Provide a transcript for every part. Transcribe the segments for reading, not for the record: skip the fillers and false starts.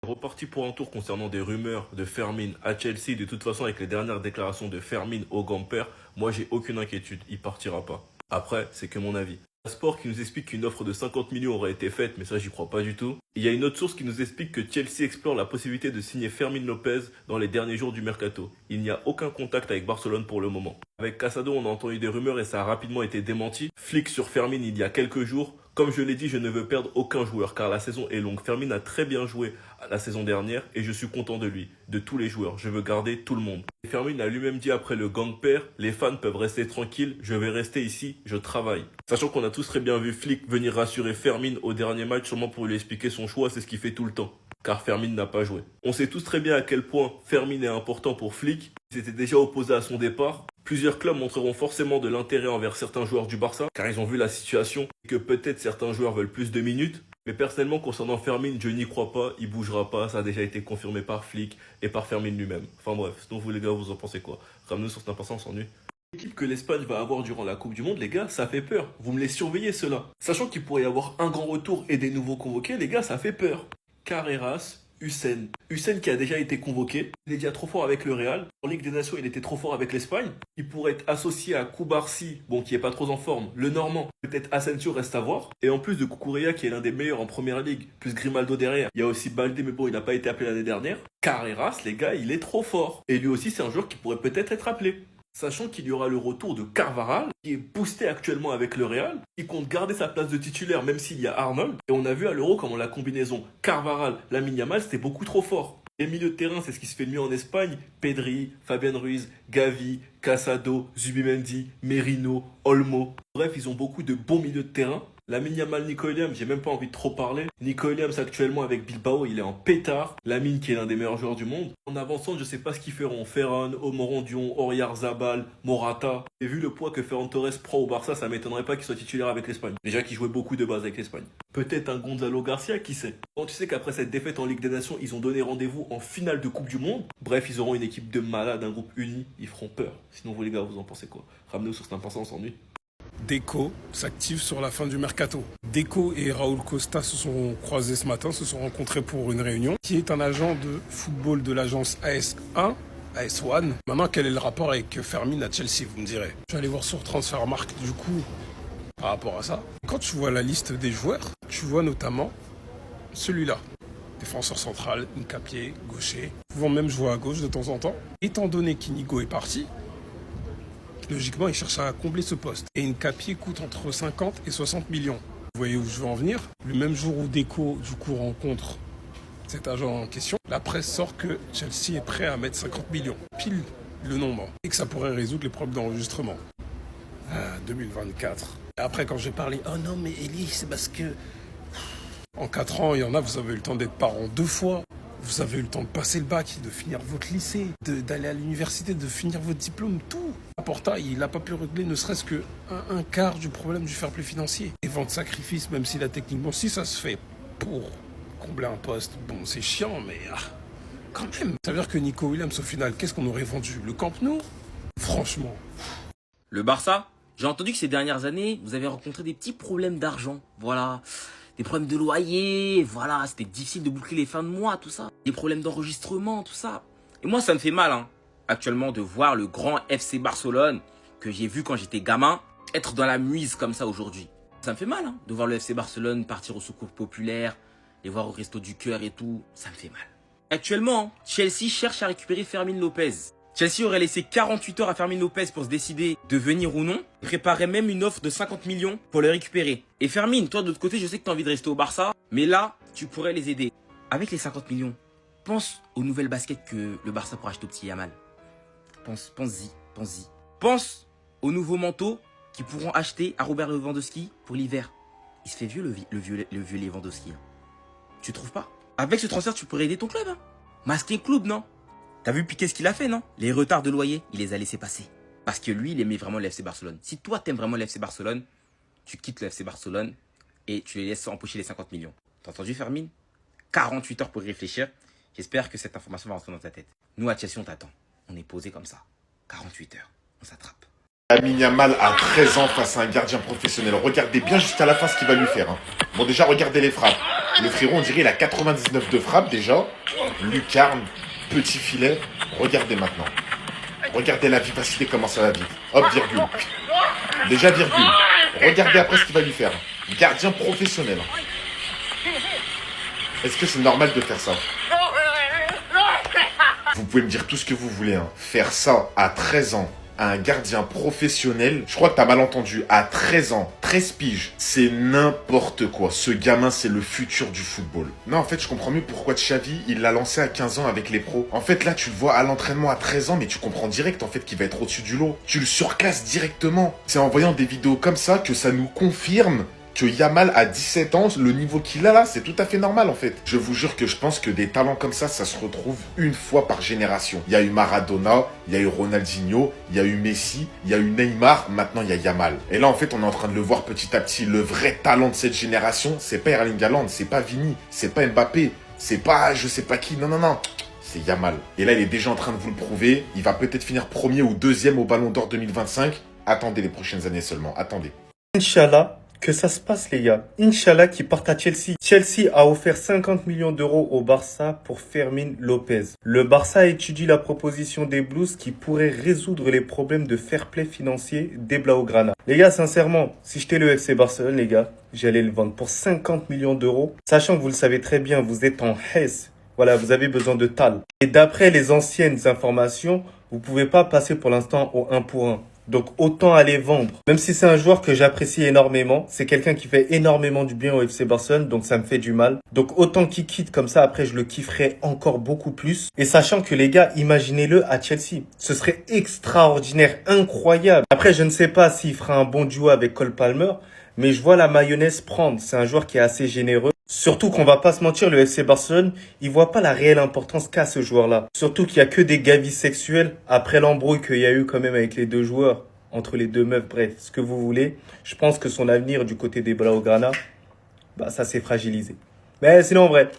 Reparti pour un tour concernant des rumeurs de Fermin à Chelsea. De toute façon, avec les dernières déclarations de Fermin au Gamper, moi j'ai aucune inquiétude, il partira pas. Après, c'est que mon avis. Sport qui nous explique qu'une offre de 50 millions aurait été faite, mais ça j'y crois pas du tout. Il y a une autre source qui nous explique que Chelsea explore la possibilité de signer Fermin Lopez dans les derniers jours du mercato. Il n'y a aucun contact avec Barcelone pour le moment. Avec Casado, on a entendu des rumeurs et ça a rapidement été démenti. Flic sur Fermin il y a quelques jours. Comme je l'ai dit, je ne veux perdre aucun joueur car la saison est longue. Fermin a très bien joué la saison dernière et je suis content de lui, de tous les joueurs. Je veux garder tout le monde. Et Fermin a lui-même dit après le Gamper, les fans peuvent rester tranquilles, je vais rester ici, je travaille. Sachant qu'on a tous très bien vu Flick venir rassurer Fermin au dernier match, sûrement pour lui expliquer son choix, c'est ce qu'il fait tout le temps. Car Fermin n'a pas joué. On sait tous très bien à quel point Fermin est important pour Flick. Il s'était déjà opposé à son départ. Plusieurs clubs montreront forcément de l'intérêt envers certains joueurs du Barça, car ils ont vu la situation et que peut-être certains joueurs veulent plus de minutes. Mais personnellement, concernant Fermin, je n'y crois pas, il bougera pas, ça a déjà été confirmé par Flick et par Fermin lui-même. Enfin bref, sinon vous les gars, vous en pensez quoi? Ramenez sur cet impatient, on s'ennuie. L'équipe que l'Espagne va avoir durant la Coupe du Monde, les gars, ça fait peur. Vous me les surveillez ceux-là. Sachant qu'il pourrait y avoir un grand retour et des nouveaux convoqués, les gars, ça fait peur. Carreras, Hussein qui a déjà été convoqué. Il est déjà trop fort avec le Real. En Ligue des Nations, il était trop fort avec l'Espagne. Il pourrait être associé à Koubarsi, bon, qui est pas trop en forme. Le Normand, peut-être Asensio reste à voir. Et en plus de Cucurella, qui est l'un des meilleurs en première ligue, plus Grimaldo derrière. Il y a aussi Baldé, mais bon, il n'a pas été appelé l'année dernière. Carreras, les gars, il est trop fort. Et lui aussi, c'est un joueur qui pourrait peut-être être appelé. Sachant qu'il y aura le retour de Carvajal, qui est boosté actuellement avec le Real, qui compte garder sa place de titulaire même s'il y a Arnold. Et on a vu à l'Euro comment la combinaison Carvajal-Lamine Yamal, c'était beaucoup trop fort. Les milieux de terrain, c'est ce qui se fait de mieux en Espagne. Pedri, Fabian Ruiz, Gavi, Casado, Zubimendi, Merino, Olmo. Bref, ils ont beaucoup de bons milieux de terrain. Lamine Yamal, Nico Williams, j'ai même pas envie de trop parler. Nico Williams actuellement avec Bilbao, il est en pétard. Lamine qui est l'un des meilleurs joueurs du monde. En avançant, je sais pas ce qu'ils feront. Ferran, Omorondion, Oyarzabal, Morata. Et vu le poids que Ferran Torres prend au Barça, ça m'étonnerait pas qu'il soit titulaire avec l'Espagne. Déjà qu'il jouait beaucoup de base avec l'Espagne. Peut-être un Gonzalo Garcia, qui sait. Quand tu sais qu'après cette défaite en Ligue des Nations, ils ont donné rendez-vous en finale de Coupe du Monde. Bref, ils auront une équipe de malades, un groupe uni. Ils feront peur. Sinon, vous les gars, vous en pensez quoi? Ramenez-nous sur cet impatient, on s'ennuie. Deco s'active sur la fin du mercato. Deco et Raúl Costa se sont croisés ce matin, se sont rencontrés pour une réunion, qui est un agent de football de l'agence AS1, AS1. Maintenant, quel est le rapport avec Fermin à Chelsea, vous me direz? Je vais aller voir sur Transfermarkt, du coup, par rapport à ça. Quand tu vois la liste des joueurs, tu vois notamment celui-là. Défenseur central, Nkapié, gaucher, pouvant même jouer à gauche de temps en temps. Étant donné qu'Inigo est parti, logiquement, il cherche à combler ce poste. Et Nkapié coûte entre 50 et 60 millions. Vous voyez où je veux en venir? Le même jour où Deco, du coup, rencontre cet agent en question, la presse sort que Chelsea est prêt à mettre 50 millions. Pile le nombre. Et que ça pourrait résoudre les problèmes d'enregistrement. 2024. Et après, quand j'ai parlé, oh non, mais Eli, c'est parce que... En 4 ans, il y en a, vous avez eu le temps d'être parent 2 fois. Vous avez eu le temps de passer le bac, de finir votre lycée, d'aller à l'université, de finir votre diplôme, tout. Porta, il n'a pas pu régler ne serait-ce que un quart du problème du fair play financier. Et vendre sacrifice, même si là, techniquement, si ça se fait pour combler un poste, bon, c'est chiant, mais quand même. Ça veut dire que Nico Williams, au final, qu'est-ce qu'on aurait vendu? Le Camp Nou? Franchement. Le Barça, j'ai entendu que ces dernières années, vous avez rencontré des petits problèmes d'argent. Voilà. Des problèmes de loyer, voilà, c'était difficile de boucler les fins de mois, tout ça. Des problèmes d'enregistrement, tout ça. Et moi, ça me fait mal, actuellement, de voir le grand FC Barcelone, que j'ai vu quand j'étais gamin, être dans la muise comme ça aujourd'hui. Ça me fait mal, de voir le FC Barcelone partir au secours populaire, les voir au resto du cœur et tout, ça me fait mal. Actuellement, Chelsea cherche à récupérer Fermin Lopez. Chelsea aurait laissé 48 heures à Fermin Lopez pour se décider de venir ou non. Il préparait même une offre de 50 millions pour le récupérer. Et Fermin, toi de l'autre côté, je sais que tu as envie de rester au Barça, mais là, tu pourrais les aider. Avec les 50 millions, pense aux nouvelles baskets que le Barça pourra acheter au petit Yamal. Pense-y. Pense aux nouveaux manteaux qu'ils pourront acheter à Robert Lewandowski pour l'hiver. Il se fait vieux le vieux Lewandowski. Tu trouves pas? Avec ce transfert, tu pourrais aider ton club. Masquer club, non? T'as vu Piqué ce qu'il a fait, non? Les retards de loyer, il les a laissés passer. Parce que lui, il aimait vraiment le FC Barcelone. Si toi, t'aimes vraiment le FC Barcelone, tu quittes le FC Barcelone et tu les laisses empocher les 50 millions. T'as entendu, Fermin? 48 heures pour y réfléchir. J'espère que cette information va rentrer dans ta tête. Nous, à Chelsea, on t'attend. On est posé comme ça. 48 heures. On s'attrape. Lamine Yamal a 13 ans face à un gardien professionnel. Regardez bien jusqu'à la fin ce qu'il va lui faire. Hein. Bon, déjà, regardez les frappes. Le frérot, on dirait, il a 99 de frappe déjà. Lucarne, petit filet. Regardez maintenant. Regardez la vivacité, comment ça va vite. Hop, virgule. Déjà, virgule. Regardez après ce qu'il va lui faire. Gardien professionnel. Est-ce que c'est normal de faire ça? Vous pouvez me dire tout ce que vous voulez. Hein. Faire ça à 13 ans à un gardien professionnel, je crois que t'as mal entendu, à 13 ans, 13 piges, c'est n'importe quoi. Ce gamin, c'est le futur du football. Non, en fait, je comprends mieux pourquoi Xavi, il l'a lancé à 15 ans avec les pros. En fait, là, tu le vois à l'entraînement à 13 ans, mais tu comprends direct, en fait, qu'il va être au-dessus du lot. Tu le surclasses directement. C'est en voyant des vidéos comme ça que ça nous confirme que Yamal à 17 ans, le niveau qu'il a là, c'est tout à fait normal en fait. Je vous jure que je pense que des talents comme ça se retrouve une fois par génération. Il y a eu Maradona, il y a eu Ronaldinho, il y a eu Messi, il y a eu Neymar, maintenant il y a Yamal. Et là en fait, on est en train de le voir petit à petit. Le vrai talent de cette génération, c'est pas Erling Haaland, c'est pas Vini, c'est pas Mbappé, c'est pas je sais pas qui, non. C'est Yamal. Et là, il est déjà en train de vous le prouver. Il va peut-être finir premier ou deuxième au Ballon d'Or 2025. Attendez les prochaines années seulement, attendez. Inch'Allah, que ça se passe les gars. Inch'Allah qui partent à Chelsea. Chelsea a offert 50 millions d'euros au Barça pour Fermín Lopez. Le Barça étudie la proposition des Blues qui pourrait résoudre les problèmes de fair play financier des Blaugrana. Les gars, sincèrement, si j'étais le FC Barcelone, les gars, j'allais le vendre pour 50 millions d'euros. Sachant que vous le savez très bien, vous êtes en Hesse. Voilà, vous avez besoin de tal. Et d'après les anciennes informations, vous pouvez pas passer pour l'instant au 1 pour 1. Donc autant aller vendre. Même si c'est un joueur que j'apprécie énormément, c'est quelqu'un qui fait énormément du bien au FC Barcelone, donc ça me fait du mal. Donc autant qu'il quitte comme ça, après je le kifferai encore beaucoup plus. Et sachant que les gars, imaginez-le à Chelsea. Ce serait extraordinaire, incroyable. Après je ne sais pas s'il fera un bon duo avec Cole Palmer, mais je vois la mayonnaise prendre. C'est un joueur qui est assez généreux. Surtout qu'on va pas se mentir, le FC Barcelone, il voit pas la réelle importance qu'a ce joueur-là. Surtout qu'il y a que des gavis sexuels après l'embrouille qu'il y a eu quand même avec les deux joueurs, entre les deux meufs, bref, ce que vous voulez. Je pense que son avenir du côté des Blaugrana, bah ça s'est fragilisé. Mais sinon en vrai,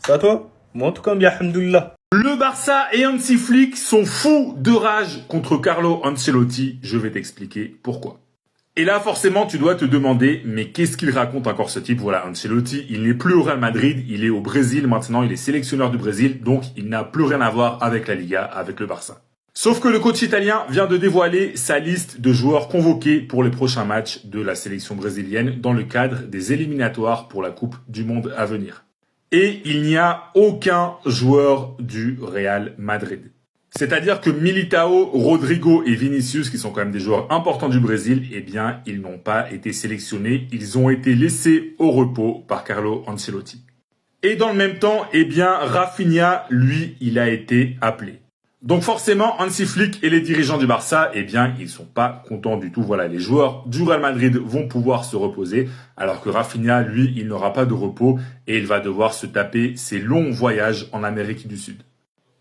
c'est à toi. Moi en tout cas, bien alhamdoulilah. Le Barça et Hansi Flick sont fous de rage contre Carlo Ancelotti. Je vais t'expliquer pourquoi. Et là, forcément, tu dois te demander, mais qu'est-ce qu'il raconte encore ce type? Voilà, Ancelotti, il n'est plus au Real Madrid, il est au Brésil maintenant, il est sélectionneur du Brésil, donc il n'a plus rien à voir avec la Liga, avec le Barça. Sauf que le coach italien vient de dévoiler sa liste de joueurs convoqués pour les prochains matchs de la sélection brésilienne dans le cadre des éliminatoires pour la Coupe du Monde à venir. Et il n'y a aucun joueur du Real Madrid. C'est-à-dire que Militao, Rodrigo et Vinicius, qui sont quand même des joueurs importants du Brésil, eh bien, ils n'ont pas été sélectionnés. Ils ont été laissés au repos par Carlo Ancelotti. Et dans le même temps, eh bien, Rafinha, lui, il a été appelé. Donc forcément, Hansi Flick et les dirigeants du Barça, eh bien, ils sont pas contents du tout. Voilà, les joueurs du Real Madrid vont pouvoir se reposer, alors que Rafinha, lui, il n'aura pas de repos et il va devoir se taper ses longs voyages en Amérique du Sud.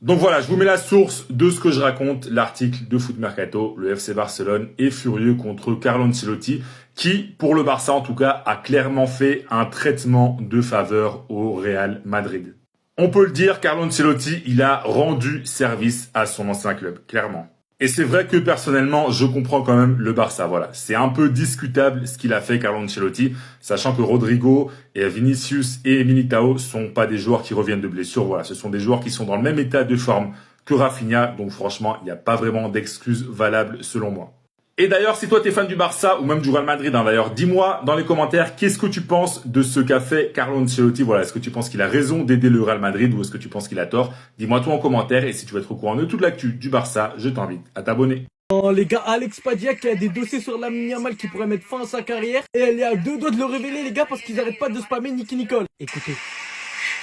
Donc voilà, je vous mets la source de ce que je raconte, l'article de Foot Mercato. Le FC Barcelone est furieux contre Carlo Ancelotti, qui, pour le Barça en tout cas, a clairement fait un traitement de faveur au Real Madrid. On peut le dire, Carlo Ancelotti, il a rendu service à son ancien club, clairement. Et c'est vrai que personnellement, je comprends quand même le Barça. Voilà, c'est un peu discutable ce qu'il a fait Carlo Ancelotti, sachant que Rodrigo et Vinicius et Militao sont pas des joueurs qui reviennent de blessure. Voilà, ce sont des joueurs qui sont dans le même état de forme que Rafinha. Donc franchement, il n'y a pas vraiment d'excuses valables selon moi. Et d'ailleurs, si toi t'es fan du Barça ou même du Real Madrid, d'ailleurs, dis-moi dans les commentaires qu'est-ce que tu penses de ce qu'a fait Carlo Ancelotti. Voilà, est-ce que tu penses qu'il a raison d'aider le Real Madrid ou est-ce que tu penses qu'il a tort? Dis-moi tout en commentaire et si tu veux être au courant de toute l'actu du Barça, je t'invite à t'abonner. Oh, les gars, Alex Padilla qui a des dossiers sur Lamine Yamal qui pourrait mettre fin à sa carrière et elle est à deux doigts de le révéler les gars parce qu'ils arrêtent pas de spammer Nicky Nicole. Écoutez.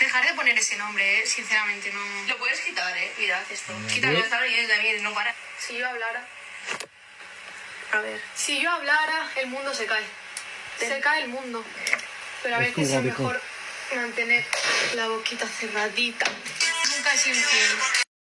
Dejar de poner ese nombre, sinceramente no. Lo puedes quitar, cuidado esto. Quítalo, está bien, David, no para. Si yo hablara. A ver. Si yo hablara, el mundo se cae. Se cae el mundo. Pero a veces es mejor mantener la boquita cerradita. Nunca es infiel.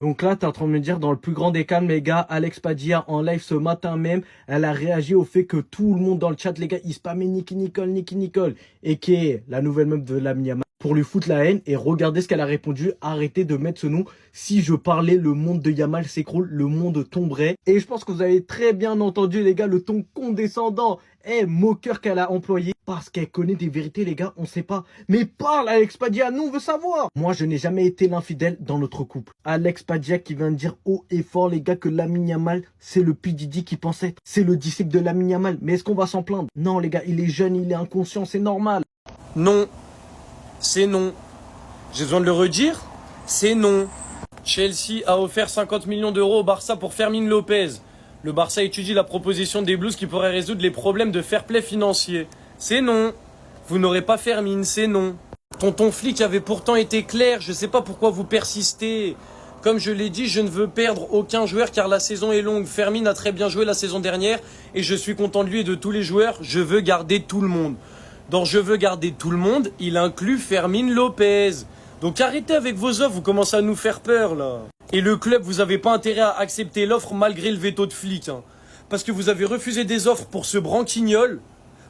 Donc là, t'es en train de me dire, dans le plus grand des calmes, les gars, Alex Padilla, en live ce matin même, elle a réagi au fait que tout le monde dans le chat, les gars, il spammait Nicky Nicole, et qui est la nouvelle meuf de Lamine Yamal. pour lui foutre la haine. Et regardez ce qu'elle a répondu. Arrêtez de mettre ce nom. Si je parlais, le monde de Yamal s'écroule, le monde tomberait. Et je pense que vous avez très bien entendu, les gars, le ton condescendant et moqueur qu'elle a employé. Parce qu'elle connaît des vérités, les gars, on sait pas. Mais parle, Alex Padilla, nous on veut savoir. Moi, je n'ai jamais été l'infidèle dans notre couple. Alex Padilla qui vient de dire haut et fort, les gars, que Lamine Yamal, c'est le P. Diddy qui pense être. C'est le disciple de Lamine Yamal. Mais est-ce qu'on va s'en plaindre? Non, les gars, il est jeune, il est inconscient, c'est normal. Non, c'est non. J'ai besoin de le redire? C'est non. Chelsea a offert 50 millions d'euros au Barça pour Fermín Lopez. Le Barça étudie la proposition des Blues qui pourrait résoudre les problèmes de fair play financier. C'est non. Vous n'aurez pas Fermín, c'est non. Tonton Flick avait pourtant été clair, je sais pas pourquoi vous persistez. Comme je l'ai dit, je ne veux perdre aucun joueur car la saison est longue. Fermín a très bien joué la saison dernière et je suis content de lui et de tous les joueurs. Je veux garder tout le monde. Dans je veux garder tout le monde, il inclut Fermín Lopez. Donc arrêtez avec vos offres, vous commencez à nous faire peur là. Et le club, vous n'avez pas intérêt à accepter l'offre malgré le veto de Flick. Parce que vous avez refusé des offres pour ce branquignol.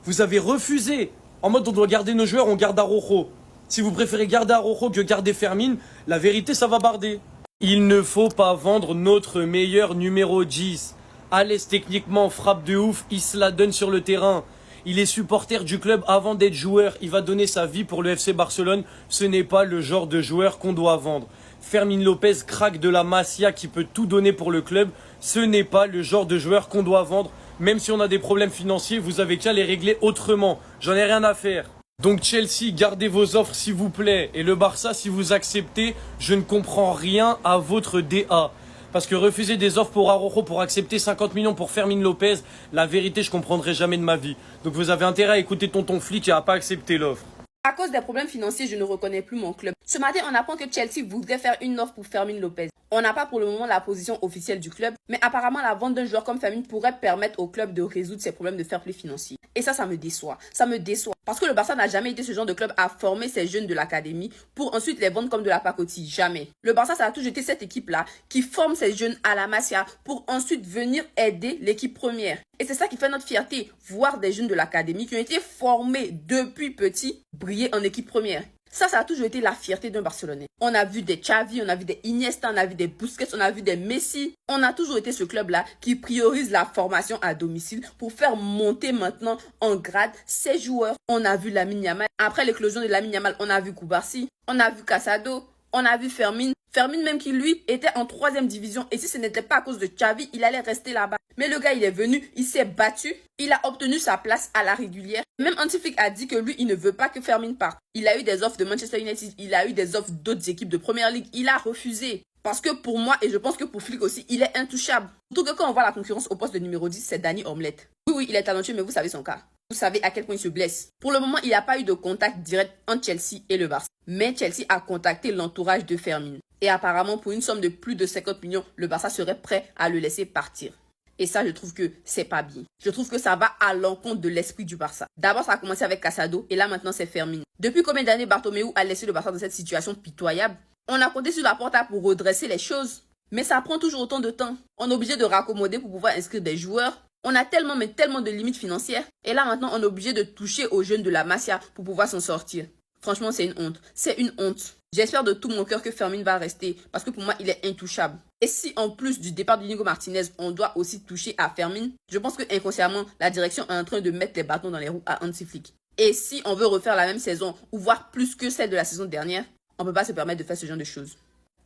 Vous avez refusé. En mode on doit garder nos joueurs, on garde Araujo. Si vous préférez garder Araujo que garder Fermín, la vérité ça va barder. Il ne faut pas vendre notre meilleur numéro 10. Alès techniquement frappe de ouf, il se la donne sur le terrain. Il est supporter du club avant d'être joueur. Il va donner sa vie pour le FC Barcelone. Ce n'est pas le genre de joueur qu'on doit vendre. Fermín Lopez, crack de la Masia qui peut tout donner pour le club. Ce n'est pas le genre de joueur qu'on doit vendre. Même si on a des problèmes financiers, vous avez qu'à les régler autrement. J'en ai rien à faire. Donc Chelsea, gardez vos offres s'il vous plaît. Et le Barça, si vous acceptez, je ne comprends rien à votre DA. Parce que refuser des offres pour Araujo pour accepter 50 millions pour Fermín Lopez, la vérité, je comprendrai jamais de ma vie. Donc vous avez intérêt à écouter tonton Flick et à pas accepter l'offre. À cause des problèmes financiers, je ne reconnais plus mon club. Ce matin, on apprend que Chelsea voudrait faire une offre pour Fermín Lopez. On n'a pas pour le moment la position officielle du club, mais apparemment la vente d'un joueur comme Fermín pourrait permettre au club de résoudre ses problèmes de fair play financier. Et ça me déçoit. Ça me déçoit. Parce que le Barça n'a jamais été ce genre de club à former ses jeunes de l'académie pour ensuite les vendre comme de la pacotille. Jamais. Le Barça, ça a toujours été cette équipe-là qui forme ses jeunes à la Masia pour ensuite venir aider l'équipe première. Et c'est ça qui fait notre fierté, voir des jeunes de l'académie qui ont été formés depuis petits briller en équipe première. Ça a toujours été la fierté d'un Barcelonais. On a vu des Xavi, on a vu des Iniesta, on a vu des Busquets, on a vu des Messi. On a toujours été ce club-là qui priorise la formation à domicile pour faire monter maintenant en grade ses joueurs. On a vu Lamine Yamal. Après l'éclosion de Lamine Yamal, on a vu Koubarsi, on a vu Casado, on a vu Fermín. Fermín même qui lui était en 3e division et si ce n'était pas à cause de Xavi, il allait rester là-bas. Mais le gars il est venu, il s'est battu, il a obtenu sa place à la régulière. Même Hansi Flick a dit que lui il ne veut pas que Fermín parte. Il a eu des offres de Manchester United, il a eu des offres d'autres équipes de Première Ligue, il a refusé. Parce que pour moi, et je pense que pour Flick aussi, il est intouchable. Surtout que quand on voit la concurrence au poste de numéro 10, c'est Dani Omelette. Oui, il est talentueux, mais vous savez son cas. Vous savez à quel point il se blesse. Pour le moment, il n'y a pas eu de contact direct entre Chelsea et le Barça. Mais Chelsea a contacté l'entourage de Fermín. Et apparemment, pour une somme de plus de 50 millions, le Barça serait prêt à le laisser partir. Et ça, je trouve que c'est pas bien. Je trouve que ça va à l'encontre de l'esprit du Barça. D'abord, ça a commencé avec Casado et là, maintenant, c'est Fermín. Depuis combien d'années Bartomeu a laissé le Barça dans cette situation pitoyable? On a compté sur la Porta pour redresser les choses. Mais ça prend toujours autant de temps. On est obligé de raccommoder pour pouvoir inscrire des joueurs. On a tellement de limites financières. Et là, maintenant, on est obligé de toucher aux jeunes de la Masia pour pouvoir s'en sortir. Franchement, c'est une honte. C'est une honte. J'espère de tout mon cœur que Fermín va rester parce que pour moi, il est intouchable. Et si en plus du départ d'Inigo Martinez, on doit aussi toucher à Fermín, je pense que inconsciemment, la direction est en train de mettre les bâtons dans les roues à Hansi Flick. Et si on veut refaire la même saison ou voire plus que celle de la saison dernière, on ne peut pas se permettre de faire ce genre de choses.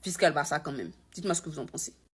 Fiscal Barça quand même. Dites-moi ce que vous en pensez.